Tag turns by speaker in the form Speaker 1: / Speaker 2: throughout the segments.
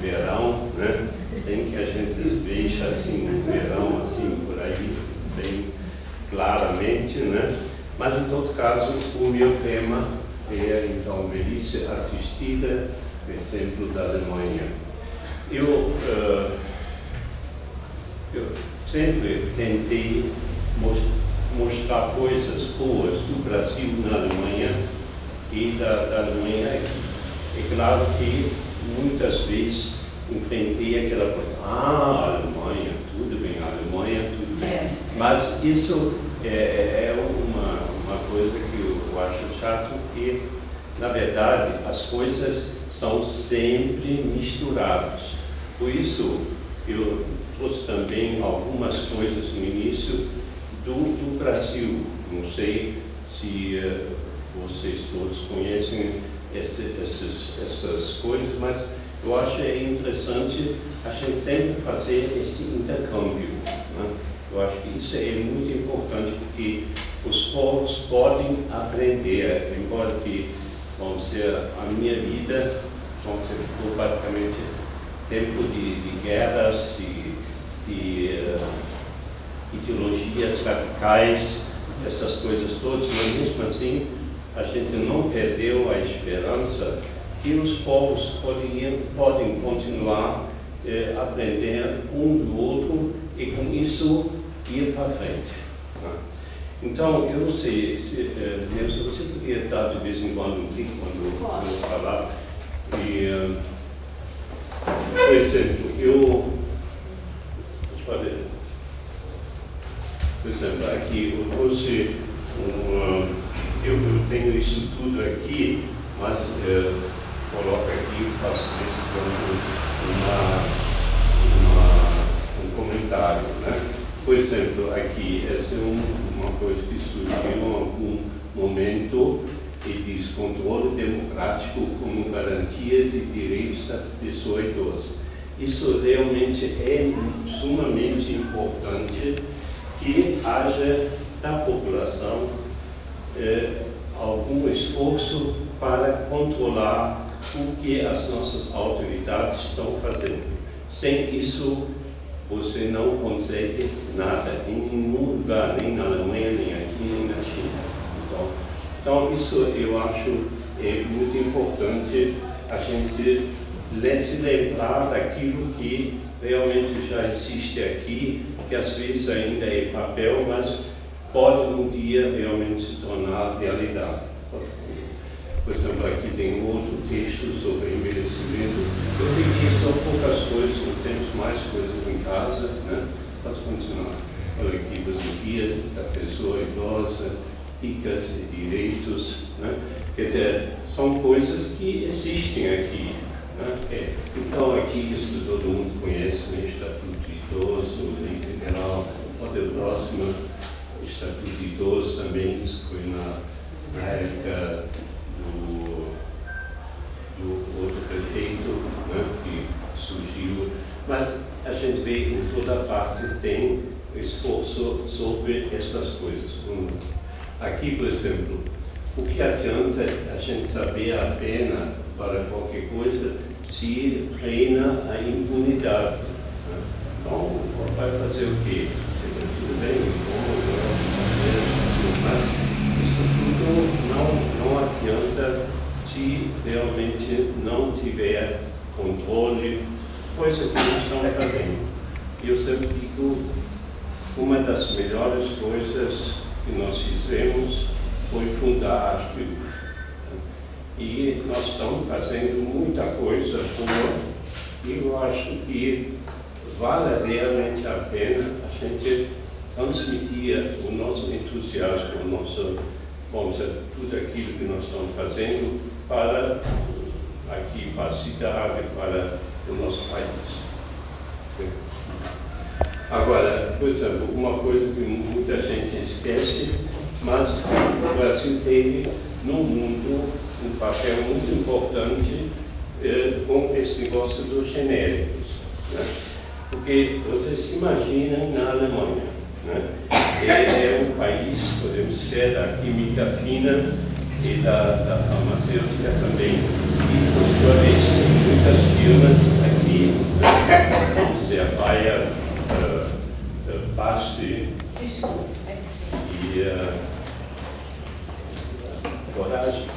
Speaker 1: verão, né? Sem que a gente veja assim um verão assim por aí bem claramente, né? Mas em todo caso o meu tema é então velhice assistida, exemplo da Alemanha. Eu sempre tentei mostrar coisas boas do Brasil na Alemanha e da Alemanha aqui. É claro que muitas vezes enfrentei aquela coisa, a Alemanha, tudo bem, a Alemanha, tudo bem. Mas isso é uma coisa que eu acho chato, porque, na verdade, as coisas são sempre misturadas. Por isso, eu trouxe também algumas coisas no início do Brasil. Não sei se vocês todos conhecem essas coisas, mas eu acho interessante a gente sempre fazer esse intercâmbio, né? Eu acho que isso é muito importante, porque os povos podem aprender, embora que, vamos dizer, a minha vida, vamos dizer, foi praticamente tempo de guerras, de ideologias radicais, essas coisas todas, mas mesmo assim a gente não perdeu a esperança que os povos podem continuar aprendendo um do outro e com isso ir para frente. Né? Então, eu não sei, Nelson, você poderia dar de vez em quando um clique quando eu falar? E, por exemplo, por exemplo, aqui eu trouxe eu tenho isso tudo aqui, mas coloco aqui, faço um comentário, né? Por exemplo, aqui, essa é uma coisa que surgiu em algum momento e diz controle democrático como garantia de direitos da pessoa idosa. Isso realmente é sumamente importante que haja da população algum esforço para controlar o que as nossas autoridades estão fazendo. Sem isso, você não consegue nada em nenhum lugar, nem na Alemanha, nem aqui, nem na China. Então isso eu acho muito importante a gente se lembrar daquilo que realmente já existe aqui, que às vezes ainda é papel, mas pode um dia realmente se tornar realidade. Por exemplo, aqui tem outro texto sobre envelhecimento. Eu peguei só poucas coisas, não temos mais coisas em casa, né? Pode continuar. Olha aqui, o guia da pessoa idosa, dicas e direitos, né? Quer dizer, são coisas que existem aqui. Né? Então, aqui, isso todo mundo conhece, né? Estatuto de Idoso, Lei Federal, pode o próximo. Estatuto de Idoso também, isso foi na época do outro prefeito, né, que surgiu. Mas a gente vê que em toda parte tem esforço sobre essas coisas. Aqui, por exemplo, o que adianta a gente saber a pena para qualquer coisa se reina a impunidade? Né? Então, vai fazer o quê? Tudo bem, mas isso tudo não adianta se realmente não tiver controle, coisa que eles estão fazendo. Eu sempre digo, uma das melhores coisas que nós fizemos foi fundar a ASPIL. E nós estamos fazendo muita coisa boa e eu acho que vale realmente a pena a gente transmitir o nosso entusiasmo, tudo aquilo que nós estamos fazendo para aqui, para a cidade, para o nosso país. Agora, por exemplo, uma coisa que muita gente esquece, mas o Brasil teve no mundo um papel muito importante com esse negócio dos genéricos. Né? Porque vocês se imaginam na Alemanha, né? É um país, podemos dizer, da química fina e da farmacêutica também. E, por sua vez, muitas firmas aqui você apaia pasto e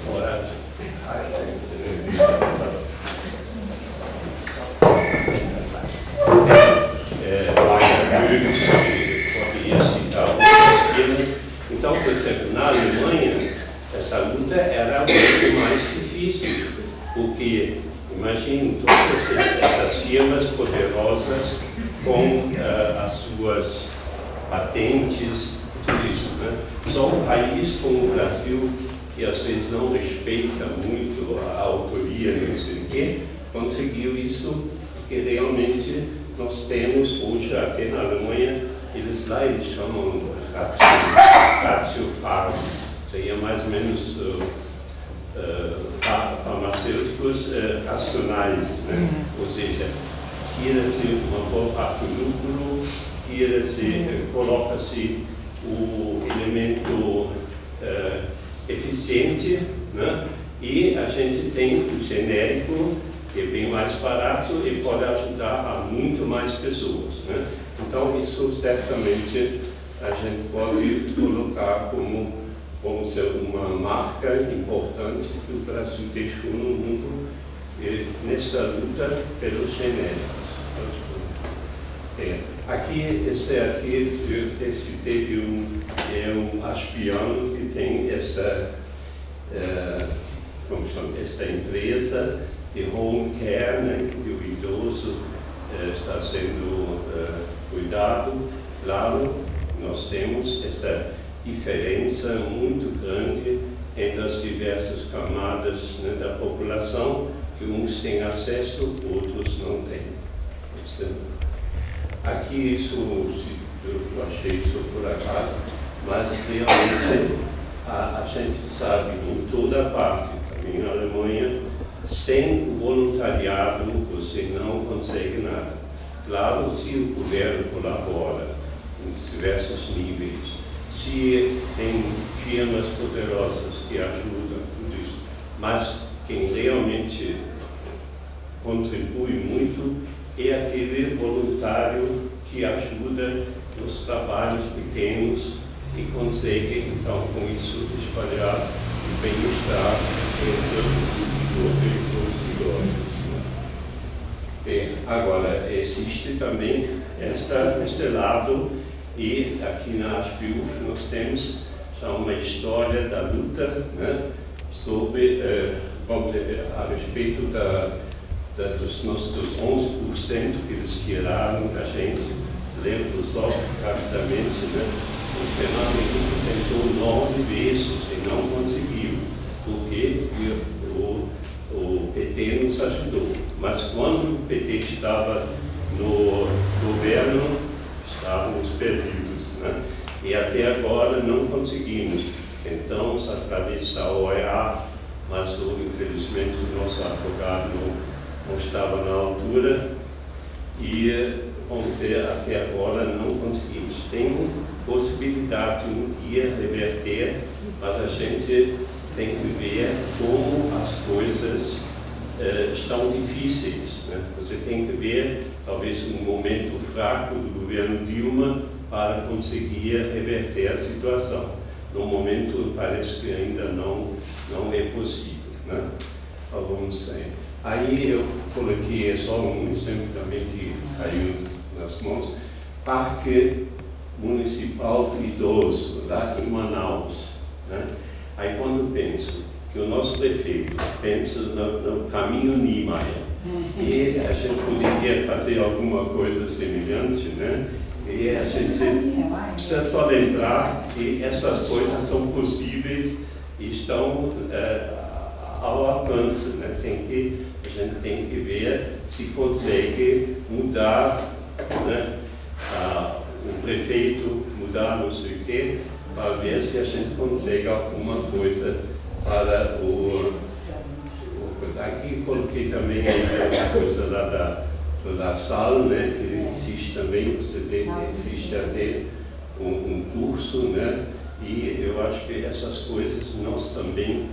Speaker 1: coragem. Poderia citar algumas temas. Então, por exemplo, na Alemanha, essa luta era muito mais difícil, porque imagine todas essas firmas poderosas com as suas patentes, tudo isso, né? Só um país como o Brasil, que às vezes não respeita muito a autoria, não sei o quê, conseguiu isso, porque realmente nós temos hoje, até na Alemanha, eles chamam ratio farm, seria mais ou menos farmacêuticos racionais, né? Ou seja, tira-se uma boa parte do lucro, coloca-se o elemento eficiente, né? E a gente tem o genérico, que é bem mais barato e pode ajudar a muito mais pessoas, né? Então, isso certamente a gente pode colocar como ser uma marca importante que o Brasil deixou no mundo nessa luta pelos genéricos. Aqui, esse aqui, eu citei um aspiano que tem essa empresa de home care, né, que o idoso está sendo cuidado. Claro, nós temos esta diferença muito grande entre as diversas camadas, né, da população, que uns têm acesso, outros não têm. Aqui eu achei isso por acaso, mas realmente a gente sabe em toda parte, também na Alemanha, sem o voluntariado você não consegue nada. Claro, se o governo colabora em diversos níveis, se tem firmas poderosas que ajudam tudo isso, mas quem realmente contribui muito é aquele voluntário que ajuda nos trabalhos pequenos e consegue, então, com isso, espalhar o bem-estar entre os idosos. Agora, existe também este lado, e aqui na ASPIUF nós temos já uma história da luta, né, sobre, a respeito dos 11% que eles tiraram da gente. Lembro só rapidamente, né? O Fernando Henrique tentou 9 vezes e não conseguiu, porque o PT nos ajudou. Mas quando o PT estava no governo, estávamos perdidos, né? E até agora não conseguimos. Tentamos através da OEA, mas infelizmente o nosso advogado não estava na altura e, vamos dizer, até agora não conseguimos. Tem possibilidade de um dia reverter, mas a gente tem que ver como as coisas estão difíceis, né? Você tem que ver, talvez, um momento fraco do governo Dilma para conseguir reverter a situação. No momento, parece que ainda não é possível, né? Vamos sair. Aí eu coloquei só um exemplo também que caiu nas mãos. Parque Municipal do Idoso, lá em Manaus, né? Aí quando penso que o nosso prefeito pensa no caminho Niemeyer, e a gente poderia fazer alguma coisa semelhante, né? E a gente precisa só lembrar que essas coisas são possíveis e estão ao alcance, né? A gente tem que ver se consegue mudar, né? O prefeito mudar não sei o quê, para ver se a gente consegue alguma coisa para aqui coloquei também a coisa lá da sala, né, que existe também, você vê que existe até um curso, né, e eu acho que essas coisas nós também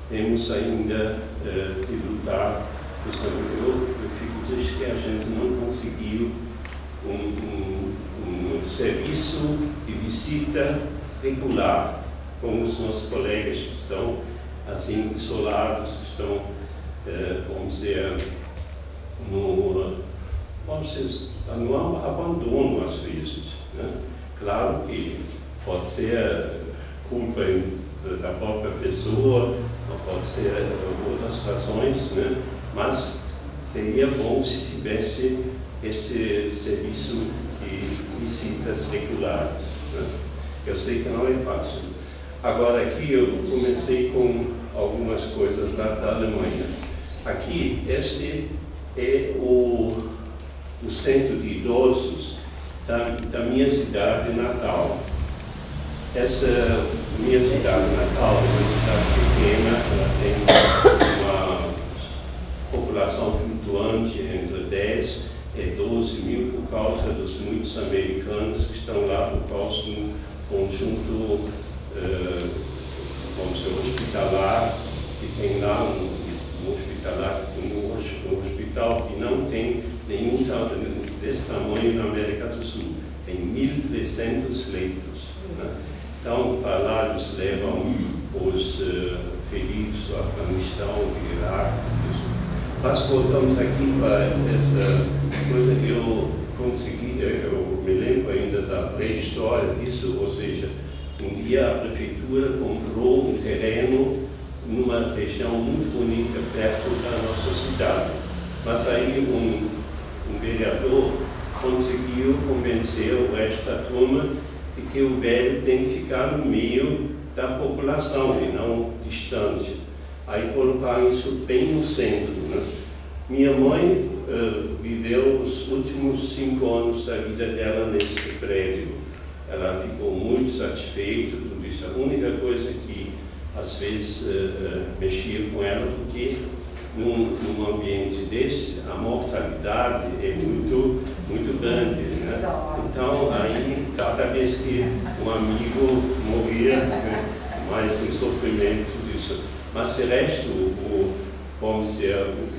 Speaker 1: temos ainda que lutar. Eu fico países que a gente não conseguiu um serviço de visita regular, com os nossos colegas que estão assim isolados, que estão, vamos dizer, no abandono às vezes, né? Claro que pode ser culpa da própria pessoa, ou pode ser outras razões, né? Mas seria bom se tivesse esse serviço de visitas regulares, né? Eu sei que não é fácil. Agora aqui eu comecei com algumas coisas da Alemanha. Aqui, este é o centro de idosos da minha cidade natal. Essa minha cidade natal é uma cidade pequena, ela tem uma população flutuante entre 10 e 12 mil por causa dos muitos americanos que estão lá por causa do conjunto, vamos dizer, hospitalar, que tem lá um hospital que não tem nenhum desse tamanho na América do Sul. Tem 1.300 leitos, né? Então, para lá eles levam os feridos do Afeganistão, do Iraque. Mas voltamos aqui para essa coisa que eu consegui, eu me lembro ainda da pré-história disso, ou seja, um dia a prefeitura comprou um terreno numa região muito bonita perto da nossa cidade. Mas aí um vereador conseguiu convencer o resto da turma de que o velho tem que ficar no meio da população e não distante. Aí colocaram isso bem no centro, né? Minha mãe viveu os últimos 5 anos da vida dela nesse prédio. Ela ficou muito satisfeita, tudo isso. A única coisa que às vezes mexia com ela, porque num ambiente desse, a mortalidade é muito, muito grande, né? Então, aí, cada vez que um amigo morria, né, mais um sofrimento disso. Mas, de resto, vamos dizer,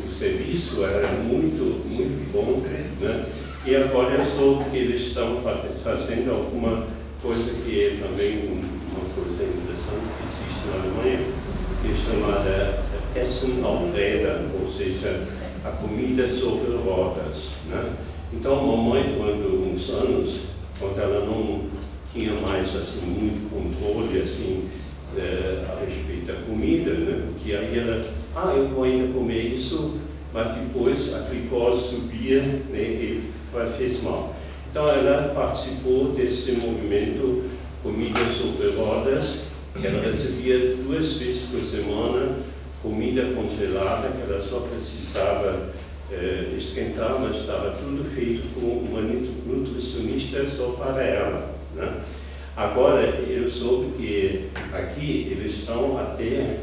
Speaker 1: o serviço era muito, muito bom, né? E agora eu soube que eles estão fazendo alguma coisa que é também uma coisa interessante que existe na Alemanha, que é chamada Essen auf Rädern, ou seja, a comida sobre rodas, né? Então, mamãe, quando uns anos, quando ela não tinha mais assim muito controle assim a respeito da comida, né? Porque aí ela, eu vou ainda comer isso, mas depois a glicose subia, né, e fez mal. Então ela participou desse movimento Comida sobre Rodas. Ela recebia 2 vezes por semana comida congelada, que ela só precisava esquentar, mas estava tudo feito com uma nutricionista só para ela, né? Agora, eu soube que aqui eles estão até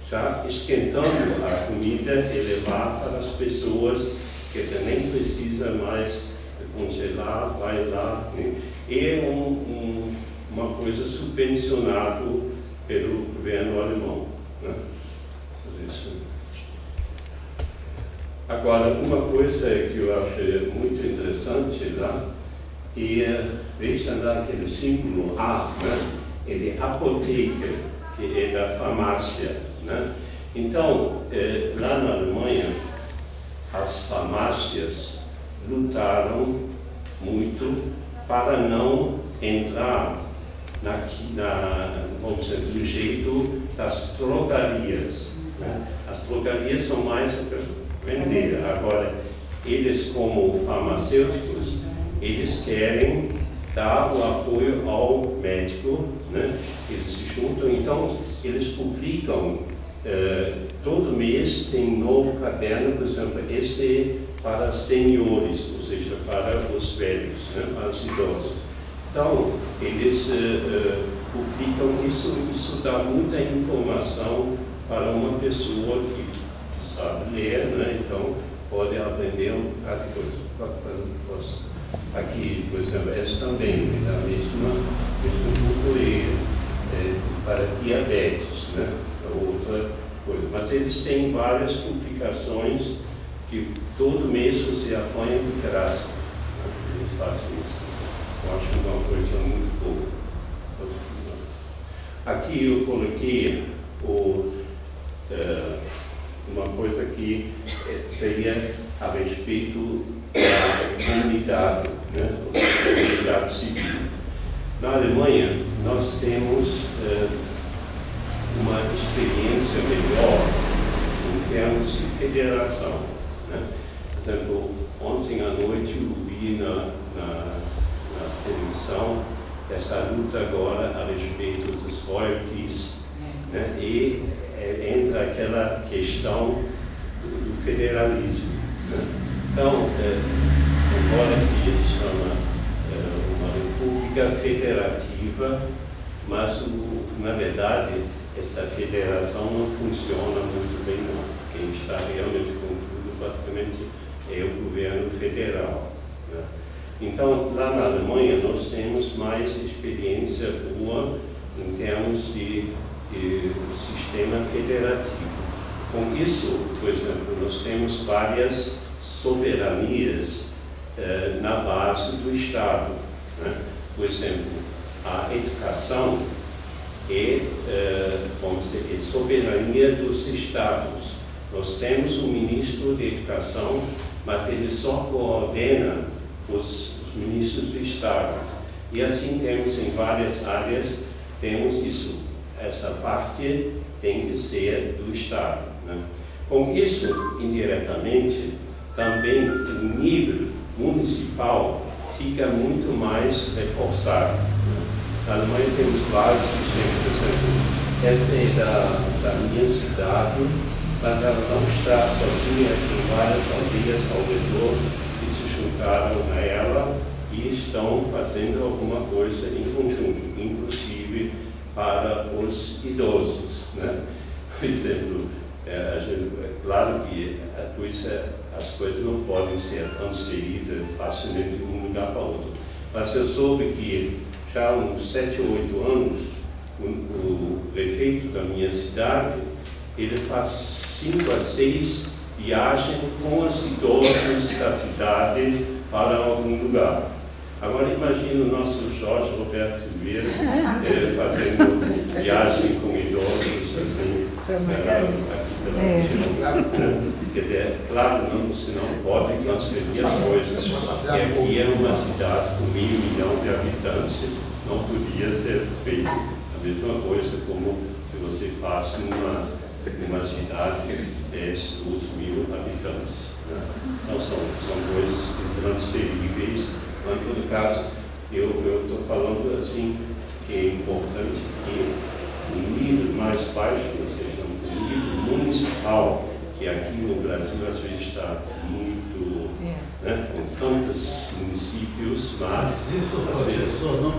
Speaker 1: já esquentando a comida e levar para as pessoas que nem precisa mais congelar, vai lá, né? É uma coisa subvencionada pelo governo alemão, né? Agora, uma coisa que eu acho muito interessante lá é, veja lá aquele símbolo A, né? É de apoteca, que é da farmácia, né? Então, lá na Alemanha, as farmácias lutaram muito para não entrar vamos dizer, do jeito das drogarias, né? As drogarias são mais para vender. Agora, eles como farmacêuticos, eles querem dar o apoio ao médico, né? Eles se juntam, então eles publicam, todo mês tem um novo caderno, por exemplo, esse é para senhores, ou seja, para os velhos, né? Para os idosos. Então, eles publicam isso dá muita informação para uma pessoa que sabe ler, né? Então pode aprender um bocado de coisa. Aqui, por exemplo, essa também é da mesmo grupo para diabetes, né? Outra coisa. Mas eles têm várias publicações que todo mês você apanha de graça. Eles fazem isso. Eu acho uma coisa muito boa. Aqui eu coloquei uma coisa que seria a respeito da comunidade, né? Comunidade civil. Na Alemanha, nós temos uma experiência melhor em termos de federação, né? Por exemplo, ontem à noite eu vi na televisão essa luta agora a respeito dos royalties, né? E entra aquela questão do federalismo, né? Então, embora que ele chama uma república federativa, mas na verdade essa federação não funciona muito bem não. Quem está realmente com tudo basicamente é o governo federal, né? Então, lá na Alemanha nós temos mais experiência boa em termos de sistema federativo. Com isso, por exemplo, nós temos várias soberanias na base do Estado, né? Por exemplo, a educação é soberania dos Estados. Nós temos um ministro de Educação, mas ele só coordena os ministros do Estado. E assim temos em várias áreas, temos isso. Essa parte tem que ser do Estado, né? Com isso, indiretamente, também o nível municipal fica muito mais reforçado, né? Na Alemanha temos vários sistemas, por exemplo, essa é da minha cidade, mas ela não está sozinha, tem várias aldeias ao redor que se juntaram a ela e estão fazendo alguma coisa em conjunto, inclusive para os idosos, né? Por exemplo, claro que as coisas não podem ser transferidas facilmente de um lugar para outro, mas eu soube que já há uns 7 ou 8 anos, o prefeito da minha cidade, ele faz 5 a 6 viagens com os idosos da cidade para algum lugar. Agora imagine o nosso Jorge Roberto Silveira fazendo viagem com idosos assim, quer dizer, claro, você não pode transferir as coisas, porque aqui é uma cidade com 500 milhões de habitantes, não podia ser feito a mesma coisa como se você faz numa cidade de 10, 12 mil habitantes, né? Então são coisas intransferíveis. Mas, em todo caso, eu estou falando assim que é importante que o nível mais baixo, ou seja, o nível municipal, que aqui no Brasil às vezes está muito, né, com tantos municípios, mas
Speaker 2: isso, professor, não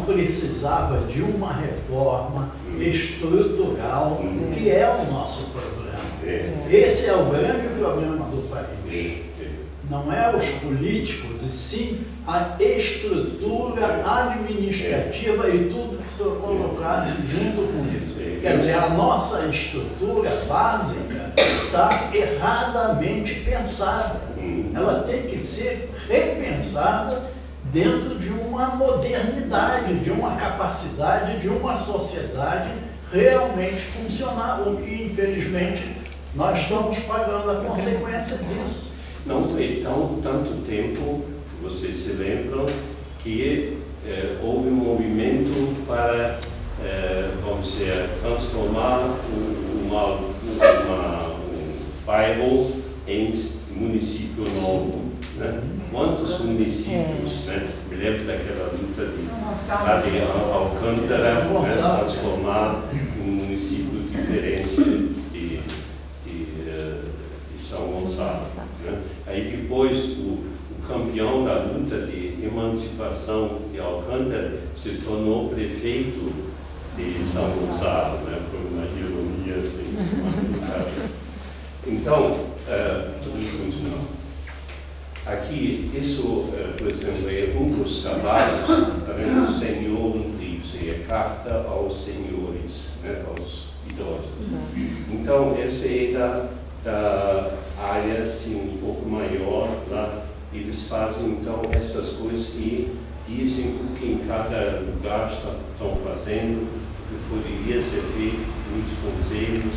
Speaker 2: precisava de uma reforma estrutural, que é o nosso problema. Esse é o grande problema do país. Não é os políticos, e sim a estrutura administrativa e tudo que foi colocado junto com isso. Quer dizer, a nossa estrutura básica está erradamente pensada. Ela tem que ser repensada dentro de uma modernidade, de uma capacidade, de uma sociedade realmente funcional, o que, infelizmente, nós estamos pagando a consequência disso.
Speaker 1: Não foi tanto tempo, vocês se lembram, que houve um movimento para, vamos dizer, transformar um bairro em município novo, né? Quantos municípios, né? Me lembro daquela luta de Alcântara, né? Transformar um município diferente de São Gonçalo, né? Aí depois o campeão da luta de emancipação de Alcântara se tornou prefeito de São Gonçalo, né? Por uma ironia assim. Então, continuando. Aqui, isso, por exemplo, é um dos trabalhos, está vendo? O Senhor Livre, é carta aos senhores, né? Aos idosos. Então, essa é da área assim, um pouco maior lá. Eles fazem então essas coisas e dizem o que em cada lugar estão fazendo, o que poderia ser feito, muitos conselhos,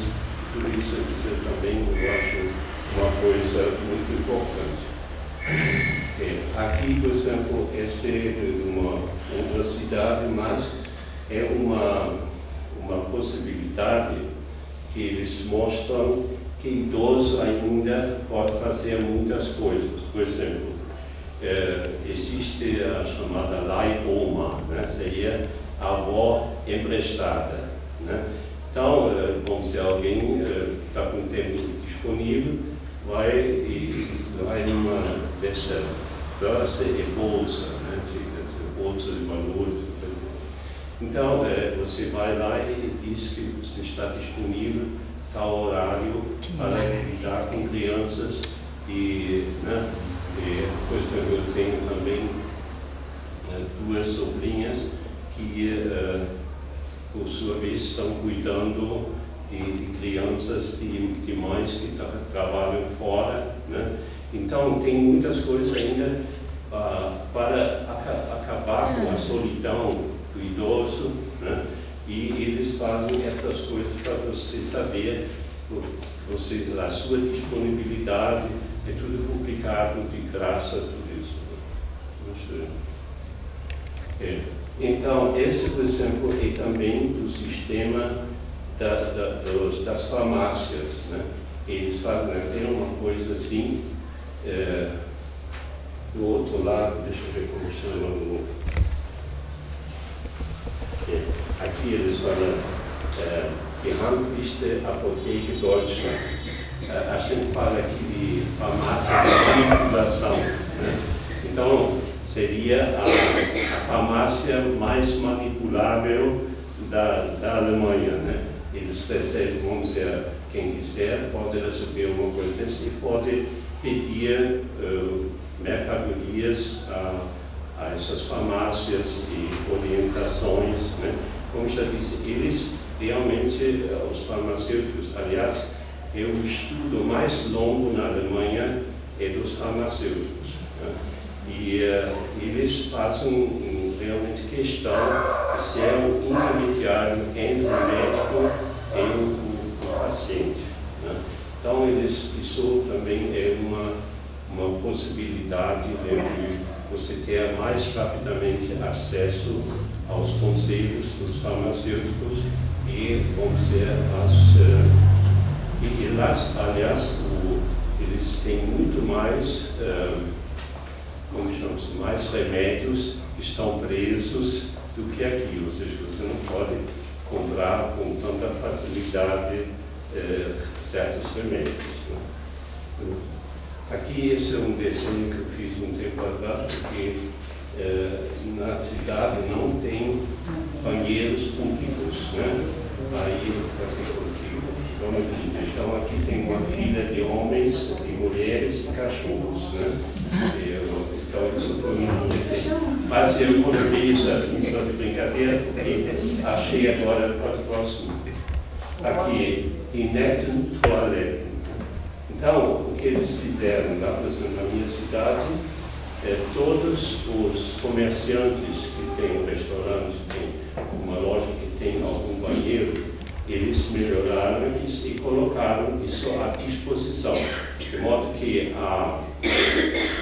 Speaker 1: tudo isso também eu acho uma coisa muito importante. Aqui, por exemplo, esta é uma universidade, mas é uma possibilidade que eles mostram que idoso ainda pode fazer muitas coisas. Por exemplo, existe a chamada Leihoma, né? Seria a avó emprestada, né? Então, vamos dizer, alguém está com tempo disponível, vai numa dessa bolsa e bolsa, né? Bolsa de valores. Então, você vai lá e diz que você está disponível tal horário para lidar com crianças né? Por exemplo, eu tenho também duas sobrinhas que, por sua vez, estão cuidando de crianças de mães que trabalham fora, né? Então, tem muitas coisas ainda para acabar com a solidão do idoso, né? E eles fazem essas coisas para você saber, a sua disponibilidade, é tudo publicado de graça, tudo isso. Então, esse, por exemplo, é também do sistema das farmácias, né? Eles fazem até uma coisa assim, do outro lado, deixa eu ver como chama aqui eles falam que Handliste Apotheke Deutschland. A gente fala aqui de farmácia de manipulação, né? Então, seria a farmácia mais manipulável da Alemanha, né? Eles recebem, vamos dizer, quem quiser pode receber uma coisa assim e pode pedir mercadorias a essas farmácias e orientações, né? Como já disse, eles realmente, os farmacêuticos, aliás, é o estudo mais longo na Alemanha dos farmacêuticos, né? E eles fazem realmente questão de ser um intermediário entre o médico e o paciente, né? Então, isso também é uma possibilidade de você ter mais rapidamente acesso aos conselhos dos farmacêuticos e, vamos dizer, aliás, eles têm muito mais, como chamamos, mais remédios que estão presos do que aqui, ou seja, você não pode comprar com tanta facilidade certos remédios, né? Aqui esse é um desenho que eu fiz um tempo atrás, porque na cidade não tem banheiros públicos, né? Aí, então aqui tem uma fila de homens, de mulheres e cachorros, né? Então isso foi um desenho. Mas eu coloquei isso assim só de brincadeira, porque achei agora para o próximo. Aqui, die netten Toiletten. Então, o que eles fizeram lá, por exemplo, na minha cidade, todos os comerciantes que têm um restaurante, tem uma loja que tem algum banheiro, eles melhoraram isso e colocaram isso à disposição, de modo que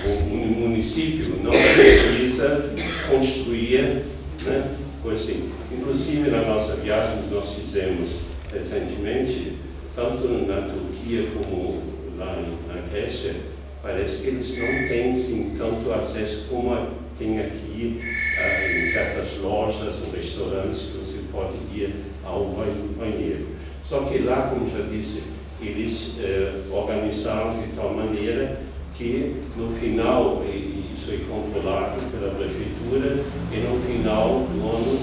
Speaker 1: o município não precisa construir, né, coisa assim. Inclusive, na nossa viagem que nós fizemos recentemente, tanto na Turquia como lá na Grécia, parece que eles não têm assim, tanto acesso como tem aqui em certas lojas ou restaurantes que você pode ir ao banheiro. Só que lá, como já disse, eles organizaram de tal maneira que no final, e isso é controlado pela prefeitura, e no final do ano,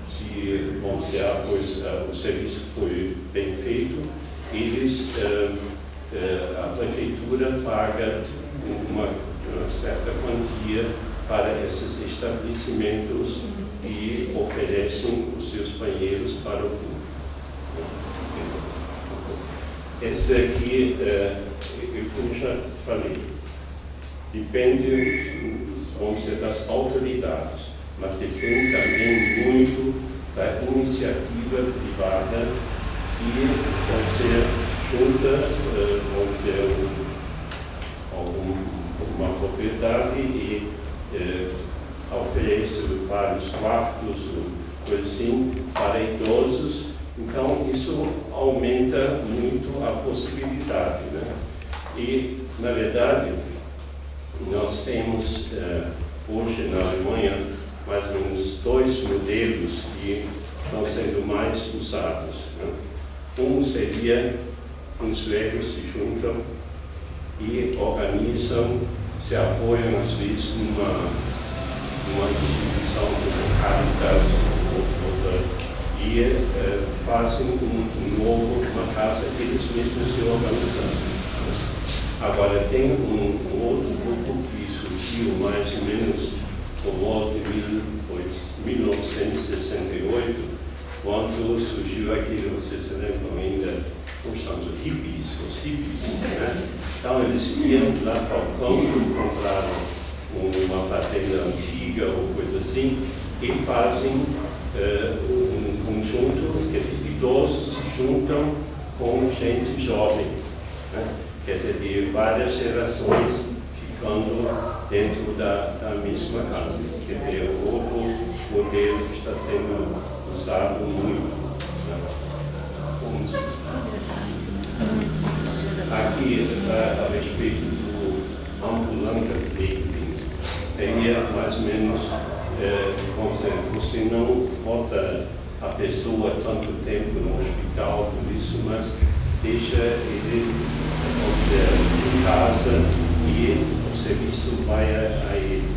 Speaker 1: se vamos dizer, o serviço foi bem feito, a prefeitura paga uma certa quantia para esses estabelecimentos que oferecem os seus banheiros para o público. esse aqui, como já falei, depende, vamos dizer, das autoridades, mas depende também muito da iniciativa privada que você junta, vamos dizer, uma propriedade e oferece vários quartos, coisa assim, para idosos. Então, isso aumenta muito a possibilidade, né? E, na verdade, nós temos hoje na Alemanha mais ou menos 2 modelos que estão sendo mais usados, né? Um seria os velhos se juntam e organizam, se apoiam às vezes numa instituição como Caritas e fazem uma casa que eles mesmos se organizam. Agora tem um outro grupo que surgiu mais ou menos por volta de 1968, quando surgiu aquilo, vocês se lembram ainda, como chamamos os hippies, né? Então eles iam lá para o campo, compraram uma fazenda antiga ou coisa assim, e fazem um conjunto que idosos se juntam com gente jovem, né? Quer dizer, de várias gerações ficando dentro da mesma casa. Quer dizer, outro modelo que está sendo usado muito. Aqui, a respeito do ambulante pflegedienst, seria mais ou menos, você não bota a pessoa tanto tempo no hospital, por isso, mas deixa ele, em casa e o serviço vai a ele.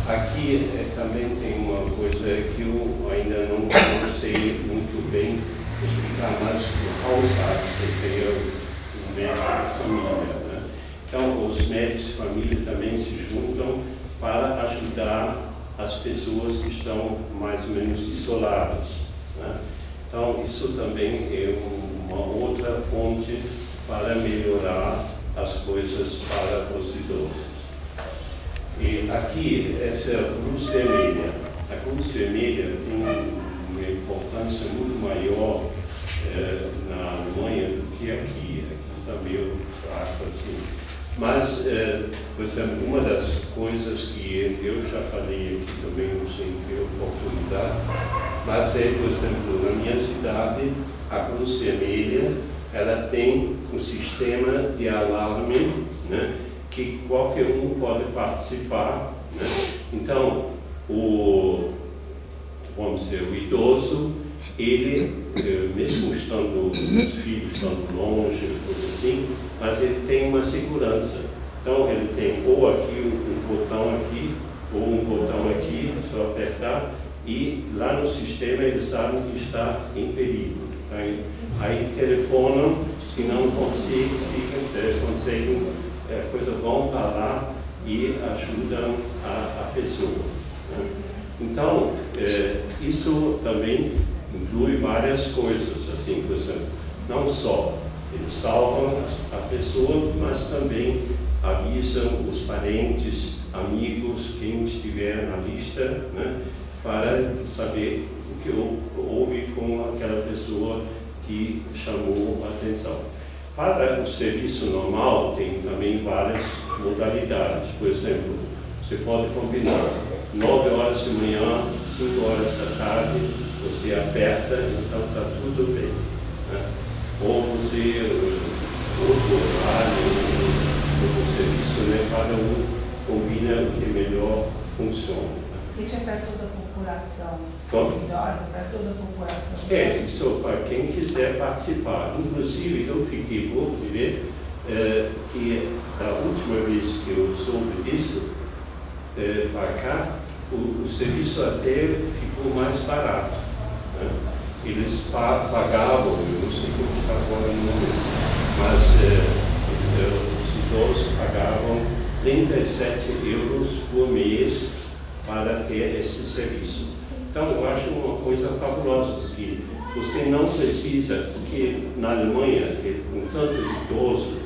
Speaker 1: Aqui também tem uma coisa que eu ainda não sei muito bem explicar, mas o Hausarzt seria o médico de família, né? Então, os médicos de família também se juntam para ajudar as pessoas que estão mais ou menos isoladas, né? Então, isso também é uma outra fonte para melhorar as coisas para os idosos. E aqui, essa Cruz Vermelha. A Cruz Vermelha tem uma importância muito maior na Alemanha do que aqui. Aqui está meio fraco assim. Mas, por exemplo, uma das coisas que eu já falei aqui também, não sei em que oportunidade, mas por exemplo, na minha cidade, a Cruz Vermelha, ela tem um sistema de alarme, né, que qualquer um pode participar, né? Então, vamos dizer, o idoso, ele, mesmo estando, os filhos estando longe, coisa assim, mas ele tem uma segurança. Então, ele tem ou aqui um botão aqui, ou um botão aqui, só apertar, e lá no sistema eles sabem que está em perigo. Aí telefonam, se não conseguem, vão para lá e ajudam a pessoa, né? Então, isso também inclui várias coisas, assim, por exemplo, não só eles salvam a pessoa, mas também avisam os parentes, amigos, quem estiver na lista, né, para saber o que houve com aquela pessoa que chamou a atenção. Para o serviço normal, tem também várias modalidades. Por exemplo, você pode combinar 9 horas de manhã, 5 horas da tarde, você aperta, então está tudo bem, né? Ou você, outro horário, outro serviço, né? Cada um combina o que melhor funciona.
Speaker 3: Isso é para toda a população?
Speaker 1: Como?
Speaker 3: Idosa, para toda a população?
Speaker 1: Isso para quem quiser participar. Inclusive, eu fiquei louco de ver que da última vez que eu soube disso, para cá, o serviço até ficou mais barato, né? Eles pagavam, eu não sei como está agora no momento, mas os idosos pagavam 37 euros por mês para ter esse serviço. Então, eu acho uma coisa fabulosa, porque você não precisa, porque na Alemanha, com tanto idoso,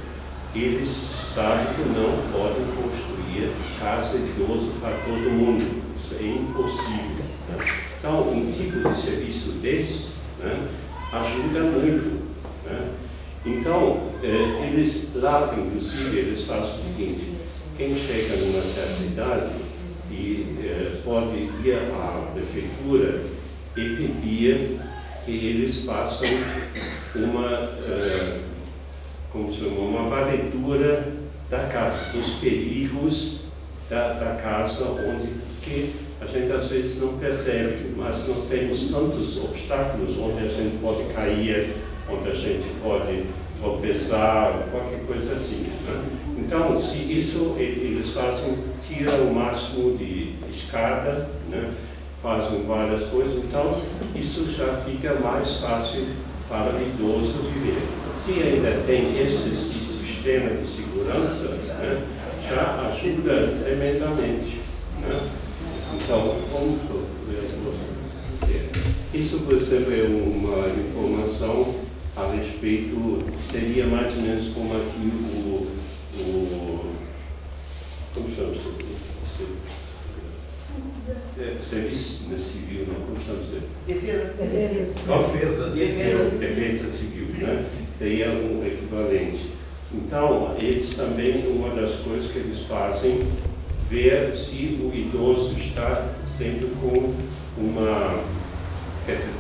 Speaker 1: eles sabem que não podem construir casa de idoso para todo mundo. Isso é impossível. Né? Então, um tipo de serviço desse, né, ajuda muito. Né? Então, eles lá, inclusive, eles fazem o seguinte: quem chega numa certa idade e pode ir à prefeitura e pedir que eles façam uma varredura da casa, dos perigos da casa, que a gente às vezes não percebe, mas nós temos tantos obstáculos onde a gente pode cair, onde a gente pode tropeçar, qualquer coisa assim. Né? Então, se isso eles fazem, tiram o máximo de escada, né? Fazem várias coisas, então isso já fica mais fácil para o idoso viver. Se ainda tem esse sistema de segurança, né, já ajuda tremendamente. Né? Então, isso, por exemplo, é uma informação a respeito, seria mais ou menos como aqui como chama-se? Serviço civil, não, como chama-se? Defesa civil, né? Daí é um equivalente. Então, eles também, uma das coisas que eles fazem, ver se o idoso está sempre com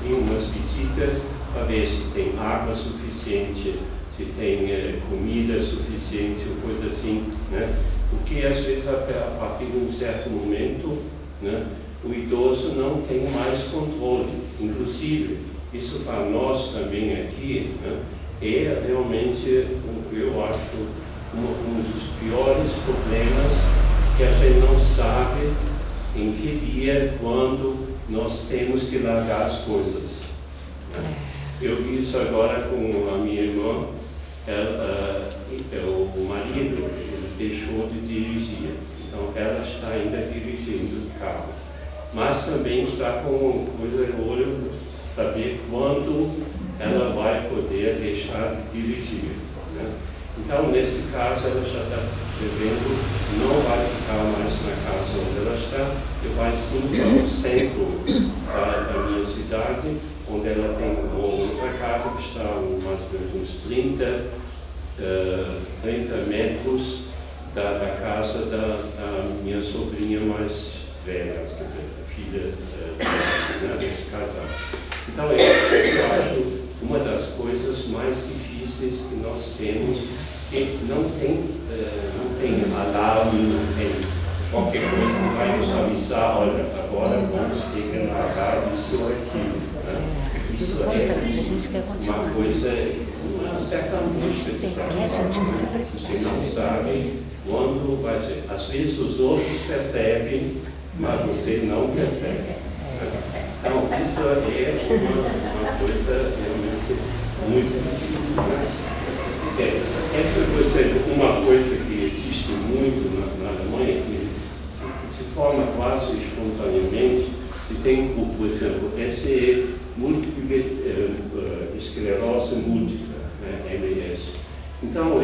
Speaker 1: umas visitas para ver se tem água suficiente, se tem comida suficiente, ou coisa assim, né? Porque às vezes a partir de um certo momento, né, o idoso não tem mais controle. Inclusive, isso para nós também aqui, né, é realmente, eu acho, um dos piores problemas, que a gente não sabe em que dia, quando nós temos que largar as coisas. Né? Eu vi isso agora com a minha irmã. O marido deixou de dirigir, então ela está ainda dirigindo o carro, mas também está com coisa no olho, saber quando ela vai poder deixar de dirigir. Né? Então, nesse caso, ela já está prevendo, não vai ficar mais na casa onde ela está, e vai sim para o centro da minha cidade, onde ela tem uma outra casa que está mais ou menos uns 30 metros da casa da minha sobrinha mais velha, a filha desse casal. Então, eu acho uma das coisas mais difíceis que nós temos, que não tem alarme, não tem qualquer coisa que vai nos avisar, olha, agora vamos ter que largar isso ou aquilo. Né? Isso é uma coisa, uma certa angústia. Você não sabe quando vai ser. Às vezes os outros percebem, mas você não percebe. Então, isso é uma coisa realmente muito difícil. Né? Essa coisa, uma coisa que existe muito na Alemanha, que se forma quase espontaneamente, e tem, por exemplo, esse esclerose múltipla, né, MS. Então,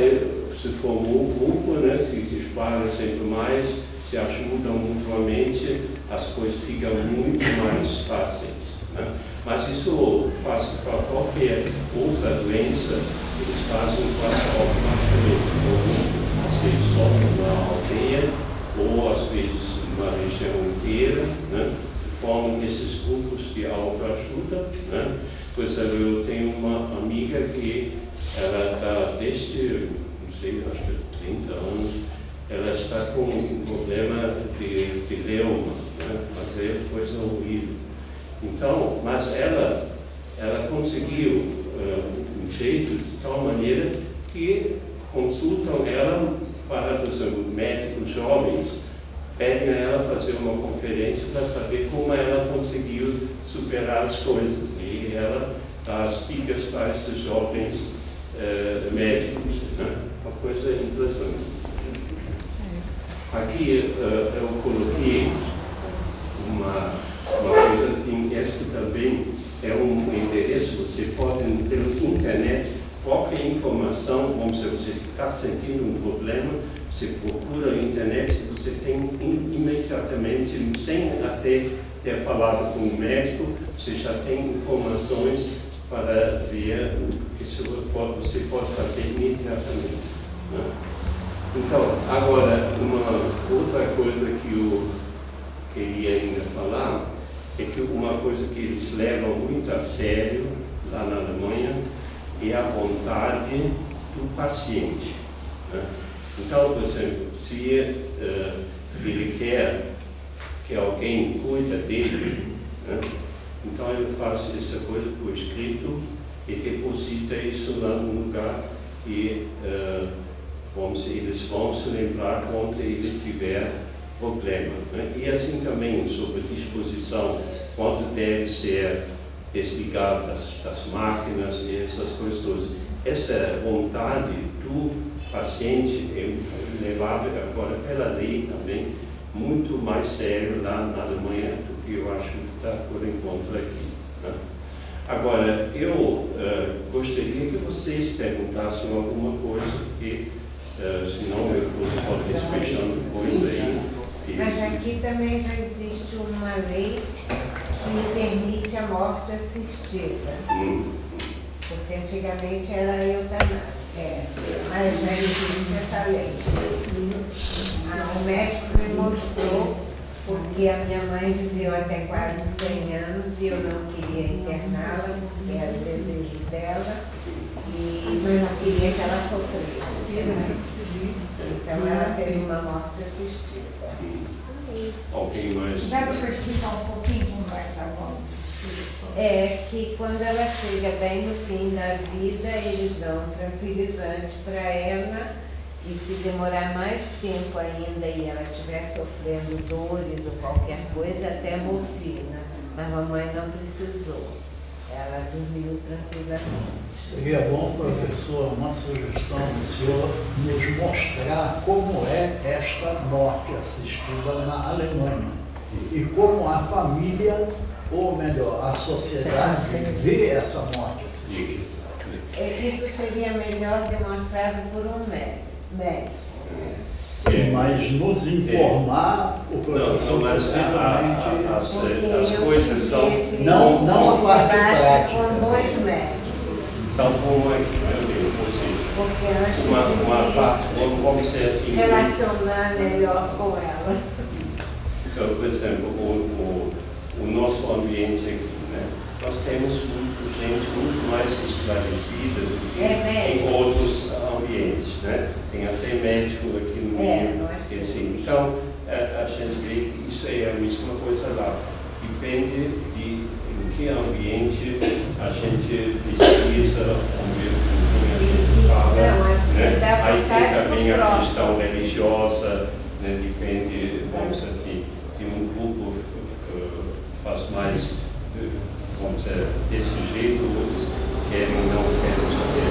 Speaker 1: se formou um grupo, né, se espalha sempre mais, se ajudam mutuamente, as coisas ficam muito mais fáceis. Né? Mas isso faz para qualquer outra doença, eles fazem quase automaticamente. Ou às vezes só uma aldeia, ou às vezes uma região inteira, né? Formam esses grupos de autoajuda. Né? Por exemplo, eu tenho uma amiga que ela está desde, não sei, acho que 30 anos, ela está com um problema de reuma, né? Mas é coisa horrível. Então, mas ela conseguiu um jeito de tal maneira que consultam ela para, por exemplo, médicos jovens, pedem a ela fazer uma conferência para saber como ela conseguiu superar as coisas. E ela dá as dicas para esses jovens médicos. Né? Uma coisa interessante. Aqui eu coloquei uma coisa assim, esse também é um endereço você pode, pela internet, qualquer informação, como se você está sentindo um problema, você procura na internet e você tem imediatamente, sem até ter falado com o médico, você já tem informações para ver o que você pode fazer imediatamente. Né? Então, agora, uma outra coisa que eu queria ainda falar é que uma coisa que eles levam muito a sério lá na Alemanha é a vontade do paciente. Né? Então, por exemplo, se ele quer que alguém cuide dele, né? Então ele faz essa coisa por escrito e deposita isso lá no lugar e eles vão se lembrar quando ele tiver problema. Né? E assim também sobre disposição, quando deve ser desligado das máquinas e essas coisas todas. Essa vontade do paciente é levada agora pela lei também muito mais sério lá na Alemanha do que eu acho que está por enquanto aqui. Né? Agora, eu gostaria que vocês perguntassem alguma coisa, porque senão eu posso despechando coisa aí.
Speaker 4: Mas aqui também já existe uma lei que permite a morte assistida. Porque antigamente era eutanásia. Mas já existe essa lei. O médico me mostrou, porque a minha mãe viveu até quase 100 anos e eu não queria interná-la, porque era o desejo dela, mas não queria que ela sofresse. Então ela teve uma morte assistida.
Speaker 1: Alguém mais?
Speaker 3: Dá para você explicar um pouquinho como vai essa volta?
Speaker 4: É que quando ela chega bem no fim da vida, eles dão um tranquilizante para ela, e se demorar mais tempo ainda e ela estiver sofrendo dores ou qualquer coisa, até morfina. Mas a mãe não precisou. Ela dormiu tranquilamente.
Speaker 2: Seria bom, professor, uma sugestão do senhor nos mostrar como é esta morte assistida na Alemanha e como a família, ou melhor, a sociedade vê essa morte assistida.
Speaker 4: Isso seria melhor demonstrado por um médico.
Speaker 2: Sim, mas nos informar, o professor possivelmente...
Speaker 1: As coisas são...
Speaker 2: Não a parte prática.
Speaker 4: Com dois médicos.
Speaker 1: Então, como é que uma parte, vamos ser assim...
Speaker 4: Relacionar melhor com ela.
Speaker 1: Então, por exemplo, o nosso ambiente aqui, né? Nós temos gente muito mais esclarecida do que em outros ambientes, né? Tem até médico aqui no meio. Assim. Então, a gente vê que isso é a mesma coisa lá. Depende de em que ambiente a gente precisa, com quem a gente fala. Né? Aí tem também a questão religiosa, né? Depende, vamos dizer assim, de um grupo faz mais, vamos dizer, desse jeito, outros querem ou não querem saber.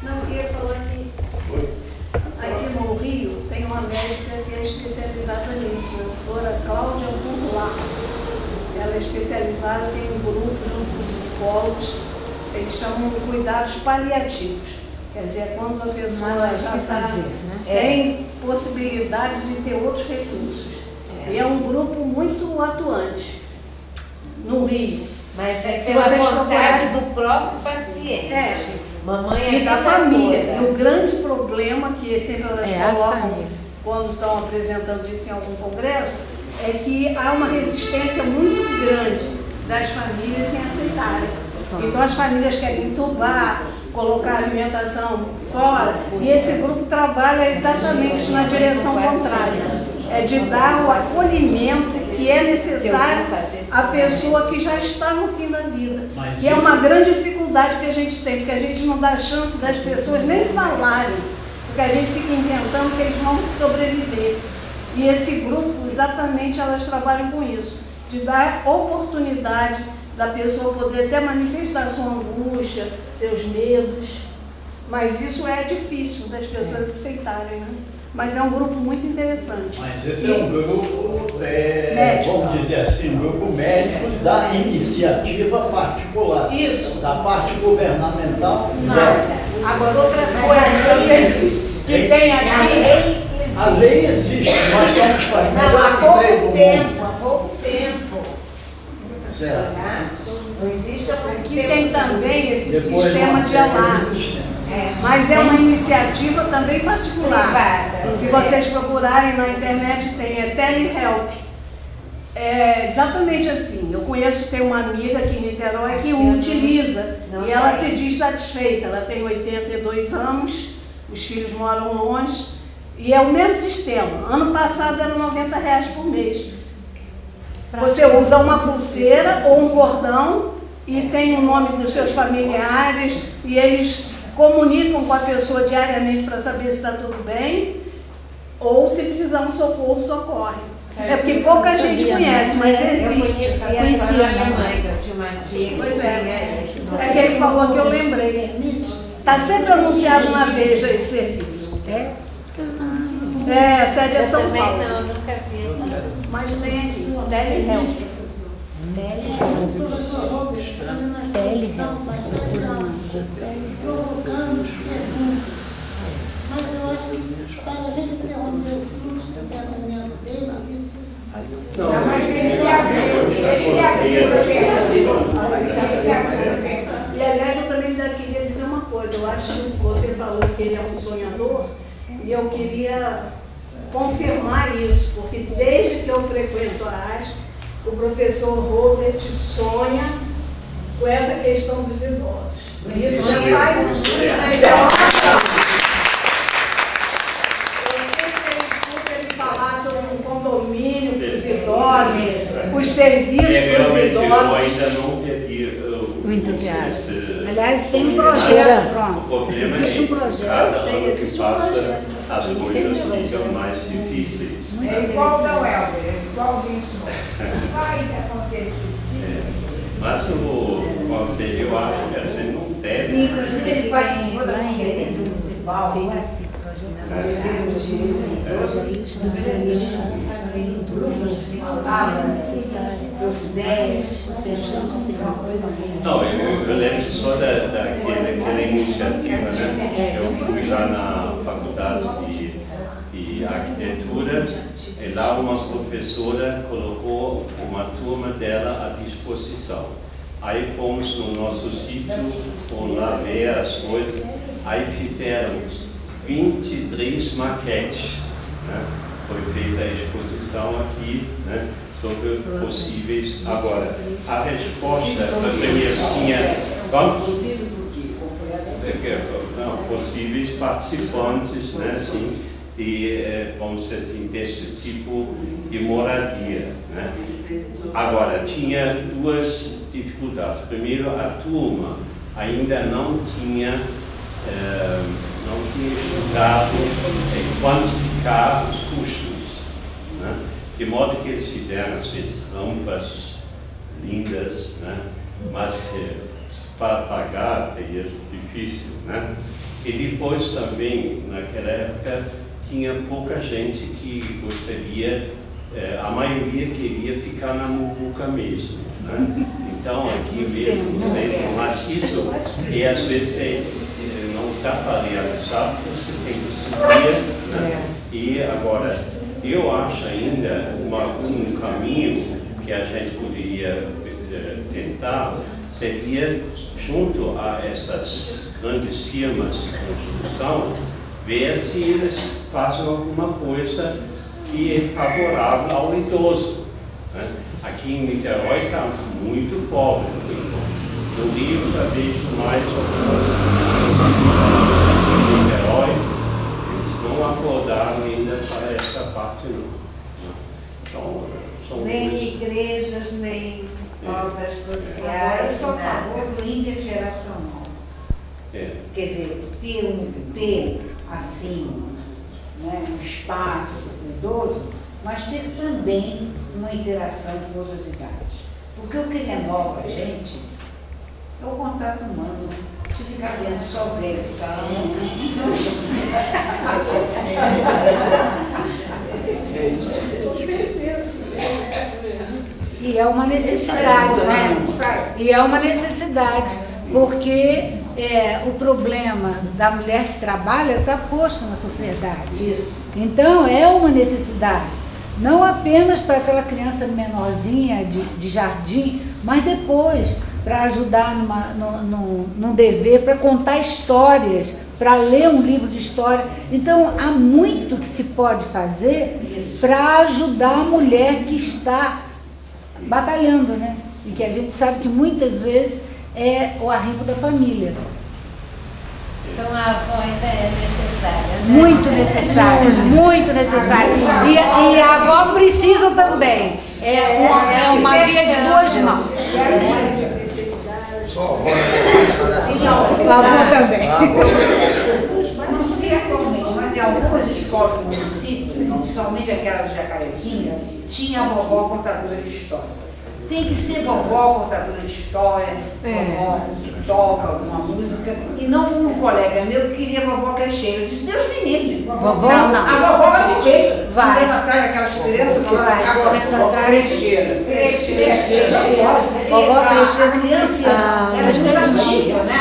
Speaker 5: Não, eu ia falar que aqui no Rio tem uma médica que é especializada nisso, a doutora Cláudia Burlar. Ela é especializada, tem um grupo junto com psicólogos, eles chamam de cuidados paliativos. Quer dizer, quando a pessoa já está sem possibilidade de ter outros recursos. E é um grupo muito atuante no Rio.
Speaker 4: Mas é pela vontade do próprio paciente. Mamãe
Speaker 5: E da família. E o grande problema que sempre elas colocam quando estão apresentando isso em algum congresso é que há uma resistência muito grande das famílias em aceitarem. Então as famílias querem entubar, colocar alimentação fora, e esse grupo trabalha exatamente na direção contrária. É de dar o acolhimento que é necessário à pessoa que já está no fim da vida. E é uma grande dificuldade que a gente tem, porque a gente não dá chance das pessoas nem falarem, porque a gente fica inventando que eles vão sobreviver. E esse grupo, exatamente, elas trabalham com isso, de dar oportunidade da pessoa poder até manifestar sua angústia, seus medos, mas isso é difícil das pessoas aceitarem, né? mas é um grupo muito interessante.
Speaker 2: Mas esse é um grupo, vamos dizer assim, um grupo médico da iniciativa particular.
Speaker 5: Isso.
Speaker 2: Da parte governamental,
Speaker 5: nada. Agora, outra coisa que tem aqui...
Speaker 2: A lei existe, nós estamos fazendo
Speaker 4: há pouco tempo.
Speaker 2: Certo.
Speaker 4: Não existe há pouco
Speaker 5: Aqui
Speaker 4: tempo.
Speaker 5: tem também esse
Speaker 2: Depois
Speaker 5: sistema de alarme. Mas é uma iniciativa também particular. Se vocês procurarem na internet, tem telehelp. É exatamente assim. Eu tem uma amiga aqui em Niterói que o utiliza e ela se diz satisfeita. Ela tem 82 anos, os filhos moram longe e é o mesmo sistema. Ano passado era R$90 por mês. Você usa uma pulseira ou um cordão e tem o nome dos seus familiares e eles comunicam com a pessoa diariamente para saber se está tudo bem ou se precisar um socorro, socorre. É porque pouca gente conhece, mas existe.
Speaker 4: Eu conhecia a minha mãe, que eu tinha uma tia.
Speaker 5: Pois é. É que ele falou que eu lembrei. Está sempre anunciado na Veja esse serviço. A sede é São Paulo.
Speaker 4: Não, nunca vi.
Speaker 5: Mas tem aqui, telehelp.
Speaker 6: Mas eu acho que para a gente interromper o fluxo do pensamento dele, isso.
Speaker 1: Não,
Speaker 6: mas
Speaker 5: E aliás, eu também queria dizer uma coisa. Eu acho que você falou que ele é um sonhador e eu queria confirmar isso, porque desde que eu frequento a ASP, o professor Robert sonha com essa questão dos idosos. Isso já faz eu sempre escuto ele falar sobre um condomínio para os idosos, os serviços para os idosos.
Speaker 1: Eu ainda não pedi
Speaker 7: o entusiasmo. Aliás, tem um projeto pronto. Existe um projeto.
Speaker 1: Existe um projeto. As coisas ficam mais difíceis.
Speaker 3: É igual ao Helder, é igual a gente não. Vai acontecer.
Speaker 1: Mas vamos dizer, eu acho que a gente não deve.
Speaker 4: Inclusive, ele participou da conferência municipal.
Speaker 7: Fez esse
Speaker 1: Não, eu lembro só daquela iniciativa, né? Eu fui lá na faculdade de arquitetura e lá uma professora colocou uma turma dela à disposição. Aí fomos no nosso sítio, fomos lá ver as coisas, aí fizeram 23 maquetes, né? Foi feita a exposição aqui, né? Sobre possíveis. Agora, a resposta também tinha possíveis participantes, né? Assim, vamos dizer assim, desse tipo de moradia, né? Agora, tinha duas dificuldades. Primeiro, a turma ainda não tinha estudado quantificar os custos, né? De modo que eles fizeram, às vezes, rampas lindas, né? Mas para pagar seria difícil, né? E depois também, naquela época, tinha pouca gente que gostaria, a maioria queria ficar na muvuca mesmo, né? Então, aqui mesmo, mas isso, e às vezes não dá para realizar, você tem que subir, né? E agora, eu acho ainda um caminho que a gente poderia tentar seria, junto a essas grandes firmas de construção, ver se eles fazem alguma coisa que é favorável ao idoso, né? Aqui em Niterói está muito pobre. No Rio já vejo mais em Niterói, eles não acordaram ainda para essa parte não. Então, são
Speaker 4: nem igrejas, nem obras sociais.
Speaker 3: Eu sou a favor do intergeracional. Quer dizer, ter assim, né, um espaço idoso, mas ter também uma interação com outras idades. Porque o que renova a gente É o contato humano. Se ficar vendo só velho, tá?
Speaker 7: E é uma necessidade, né? E é uma necessidade, porque o problema da mulher que trabalha está posto na sociedade.
Speaker 3: Isso.
Speaker 7: Então, é uma necessidade. Não apenas para aquela criança menorzinha de jardim, mas depois, para ajudar num dever, para contar histórias, para ler um livro de história. Então, há muito que se pode fazer para ajudar a mulher que está batalhando, né? E que a gente sabe que muitas vezes é o arrimo da família.
Speaker 4: Então a avó ainda é necessária, né?
Speaker 7: Muito necessária, muito necessária. E a avó precisa também. É uma via de duas mãos. A avó também.
Speaker 3: Não sei atualmente, mas em algumas escolas do município, principalmente aquela do Jacarezinho, tinha a vovó contadora de história. Tem que ser vovó contadora de história, vovó que toca alguma música, e não um colega meu que queria vovó crecheira. Eu disse, Deus me livre.
Speaker 7: Vovó não.
Speaker 3: A vovó vai morrer.
Speaker 7: Vai.
Speaker 3: Vai atrás daquelas crianças, vai correndo atrás. Crecheira.
Speaker 7: Vovó crecheira não
Speaker 3: criança era educativa, né?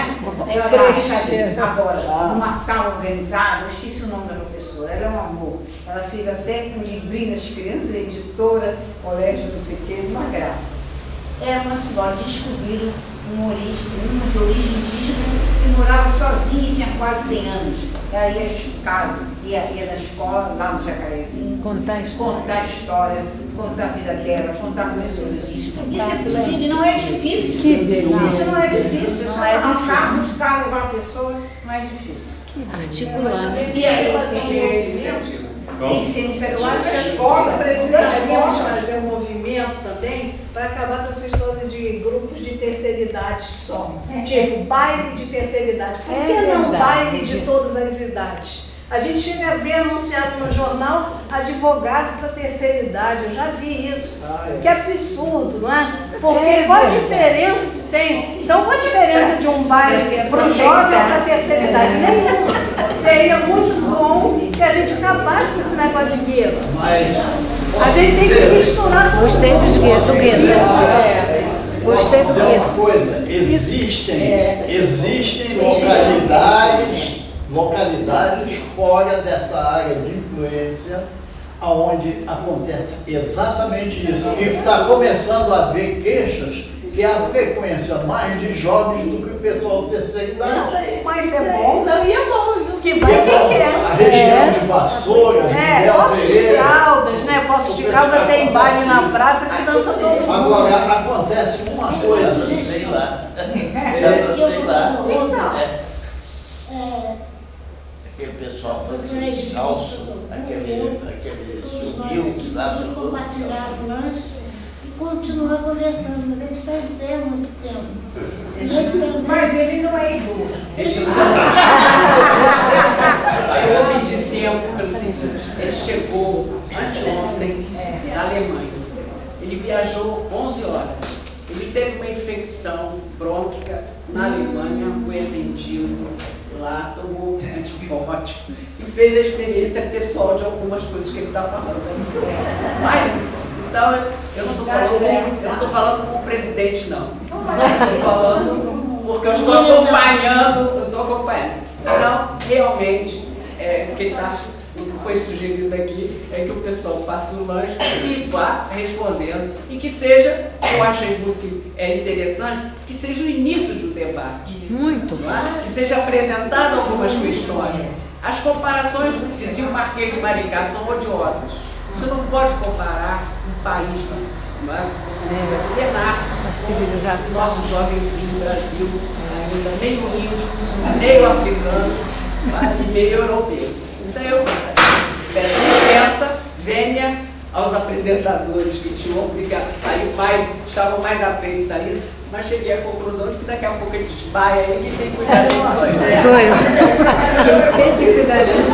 Speaker 3: Agora, numa sala organizada, eu esqueci o nome da professora, ela é um amor. Ela fez até um livrinho das crianças, editora, colégio, não sei o quê, uma graça. Era uma senhora que descobriram uma de origem indígena que morava sozinha e tinha quase 100 anos. Ela ia de casa, ia na escola, lá no Jacarezinho, contar a história, contar a vida dela, contar coisas sobre isso. Isso é possível, não é difícil. Isso não é difícil, isso é difícil. Buscar levar a pessoa, não é difícil.
Speaker 7: Articulando.
Speaker 3: E aí,
Speaker 5: eu acho que a escola precisaríamos fazer um movimento também para acabar com essa história de grupos de terceira idade só. Tipo, baile de terceira idade. Por que não baile de todas as idades? A gente chega a ver anunciado no jornal advogado para terceira idade. Eu já vi isso. Que absurdo, não é? Porque qual a diferença que tem? Então, qual a diferença de um baile para o jovem para a terceira idade? Nenhuma. Seria muito bom que a gente acabasse com esse negócio de gueto. A gente tem que misturar tudo.
Speaker 7: Gostei dos guetos. Gostei do
Speaker 2: gueto. Uma coisa, existem localidades fora dessa área de influência, onde acontece exatamente isso. E está começando a haver queixas que há frequência mais de jovens do que o pessoal de terceira idade.
Speaker 5: Mas é bom, não, e é bom, que vai quem quer.
Speaker 2: A região de Vassouras,
Speaker 5: Poços de Caldas, né? Poços de Caldas tem baile na praça que dança todo mundo.
Speaker 2: Agora, acontece uma coisa.
Speaker 8: Sei lá. Aquele pessoal fazia descalço, aquele subiu que lá para
Speaker 6: compartilhar o lanche e continuar conversando, mas ele está em pé há muito tempo.
Speaker 3: Mas ele não é idoso.
Speaker 9: Deixa eu só. Eu ouvi dizer pelo seguinte: ele chegou anteontem na Alemanha. Ele viajou 11 horas. Ele teve uma infecção brônquica na Alemanha, foi atendido lá, tomou antibiótico e fez a experiência pessoal de algumas coisas que ele está falando. Mas, então, eu não estou falando como presidente, não. Estou falando porque eu estou acompanhando, Então, realmente, o que foi sugerido aqui é que o pessoal passe o lanche e vá respondendo e que seja, eu achei muito interessante, que seja o início de um debate.
Speaker 7: Muito.
Speaker 9: Que seja apresentado algumas questões. As comparações, dizia o Marquês de Maricá, são odiosas. Você não pode comparar um país milenar com o nosso jovenzinho Brasil, ainda meio índio, meio africano e meio europeu. Então eu peço licença, venha aos apresentadores que tinham obrigado, estavam mais afeitos a isso, mas cheguei à conclusão de que daqui a pouco ele desmaia e quem tem que cuidar disso
Speaker 7: sou eu. Quem tem que cuidar disso?